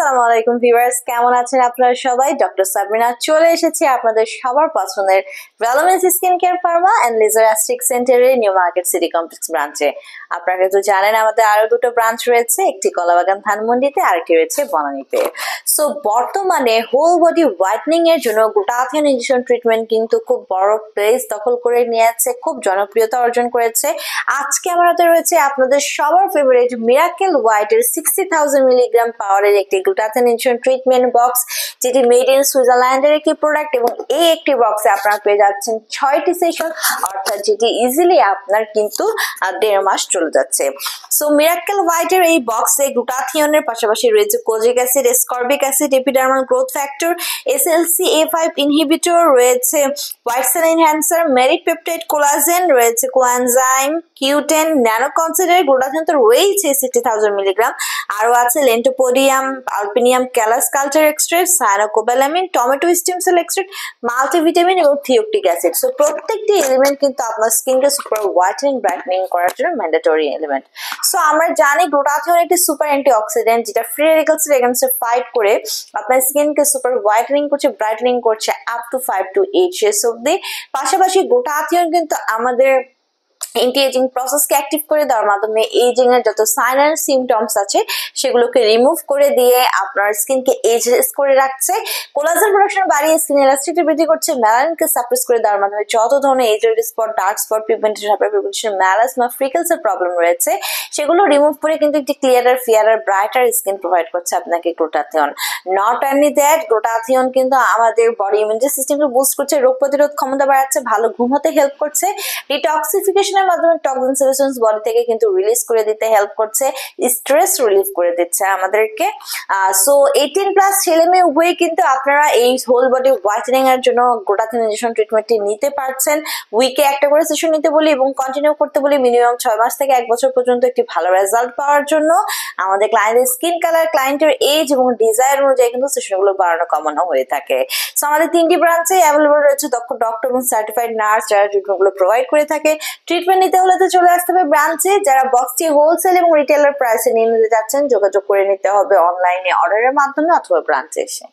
আসসালামু আলাইকুম ভিউয়ার্স, কেমন আছেন আপনারা সবাই? ডক্টর সাবরিনা চলে এসেছি আপনাদের সবার পছন্দের ভ্যালোমেন্স skin care pharma and laser aesthetic সেন্টারের নিউ মার্কেট সিটি কমপ্লেক্স ব্রাঞ্চে। আপনারা তো জানেন আমাদের আরো দুটো ব্রাঞ্চ রয়েছে, একটি কলাবাগান ধানমন্ডিতে আর একটি রয়েছে বনানীতে। সো বর্তমানে হোল বডি হোয়াইটনিং এর জন্য গ্লুটাথিয়ন ইনজেকশন ট্রিটমেন্ট কিন্তু খুব বড় প্লেস দখল করে নিয়েছে, খুব জনপ্রিয়তা অর্জন করেছে। আজকে আমার হাতে রয়েছে আপনাদের সবার ফেভারিট মিরাকেল হোয়াইট এর 60,000 মিলিগ্রাম পাওয়ারের একটি গ্লুটাথিয়ন ইনজেকশন ট্রিটমেন্ট বক্স, যেটি মেড ইন সুইজারল্যান্ডের একটি প্রোডাক্ট, এবং এই একটি বক্সে আপনারা পেয়ে যাচ্ছেন 6টি সেশন, অর্থাৎ যেটি ইজিলি আপনার কিন্তু 1.5 মাস চলে যাচ্ছে। সো মিরাকেল হোয়াইট এর এই বক্সে গ্লুটাথিয়নের পাশাপাশি রয়েছে kojic acid, ascorbic acid, epidermal growth factor, SLC A5 inhibitor, রয়েছে white cell enhancer, merit peptide collagen, রয়েছে কোএনজাইম, কিউটেন, ন্যানোকনসিডার। গ্লুটাথিয়ন তো রয়েছে 60,000 মিলিগ্রাম, আরো আছে leontopodium, alpinum callus culture extract, cyanocobalamin, tomato stem cell extract, multivitamin এবং thioctic acid. So প্রত্যেকটি element কিন্তু আপনার স্কিনকে সুপার হোয়াইটেনিং ব্রাইটনিং করার জন্য ম্যান্ডেটরি এলিমেন্ট। সো আমরা জানি গ্লুটাথিয়ন একটি সুপার অ্যান্টিঅক্সিডেন্ট, যেটা ফ্রি রেডিক্যালস এগেইনস্টে ফাইট করে আপনার স্কিনকে সুপার হোয়াইটেনিং করছে, ব্রাইটনিং করছে আপ টু 5 to 8 years অব্দি। পাশাপাশি গ্লুটাথিয়ন কিন্তু আমাদের এন্টি এজিং প্রসেসকে অ্যাক্টিভ করে দেওয়ার মাধ্যমে এজিং এর যত সাইন এন্ড সিমটমস আছে সেগুলোকে রিমুভ করে দিয়ে আপনার স্কিনকে এজলেস করে রাখছে, কোলাজেন প্রোডাকশন বাড়িয়ে স্কিন ইলাস্টিসিটি বৃদ্ধি করছে, মেলানিনকে সাপ্রেস করে দেওয়ার মাধ্যমে যত ধরনের age red spot, dark spot, pigmentation, hyperpigmentation, melasma, freckles এর প্রবলেম রয়েছে সেগুলো রিমুভ করে কিন্তু একটি clearer, fairer, brighter skin provide করছে আপনাকে glutathione. Not only that, glutathione কিন্তু আমাদের বডি ইমিউনিটি সিস্টেমকে বুস্ট করছে, রোগ প্রতিরোধ ক্ষমতা বাড়াচ্ছে, ভালো ঘুম হতে হেল্প করছে, ডিটক্সিফিকেশনের মাধ্যমে টক্সিন সাবস্টেন্স বডি থেকে কিন্তু রিলিজ করে দিতে হেল্প করছে, স্ট্রেস রিলিফ করে দিচ্ছে আমাদেরকে। সো 18+ ছেলে মেয়ে উভয়ই কিন্তু আপনারা এই হোল বডি হোয়াইটেনিং এর জন্য গ্লুটাথিয়ন ইনজেকশন ট্রিটমেন্টটি নিতে পারছেন। উইকে একটা করে সেশন নিতে বলি এবং কন্টিনিউ করতে বলি মিনিমাম 6 মাস থেকে 1 বছর পর্যন্ত একটি ভালো রেজাল্ট পাওয়ার জন্য। আমাদের ক্লায়েন্টের স্কিন কালার, ক্লায়েন্টের এজ এবং ডিজায়ার অনুযায়ী কিন্তু সেশনগুলো বাড়ানো কমানো হয়ে থাকে। সো আমাদের 3টি ব্রাঞ্চে অ্যাভেলেবল রয়েছে দক্ষ ডক্টর এবং সার্টিফাইড নার্স যারা ট্রিটমেন্টগুলো প্রোভাইড করে থাকে। ট্রিটমেন্ট নিতে হলে তো চলে আসতে হবে ব্রাঞ্চে। যারা বক্সটি হোলসেল এবং রিটেলার প্রাইসে নিয়ে নিতে যাচ্ছেন যোগাযোগ করে নিতে হবে অনলাইনে অর্ডারের মাধ্যমে অথবা ব্রাঞ্চে এসে।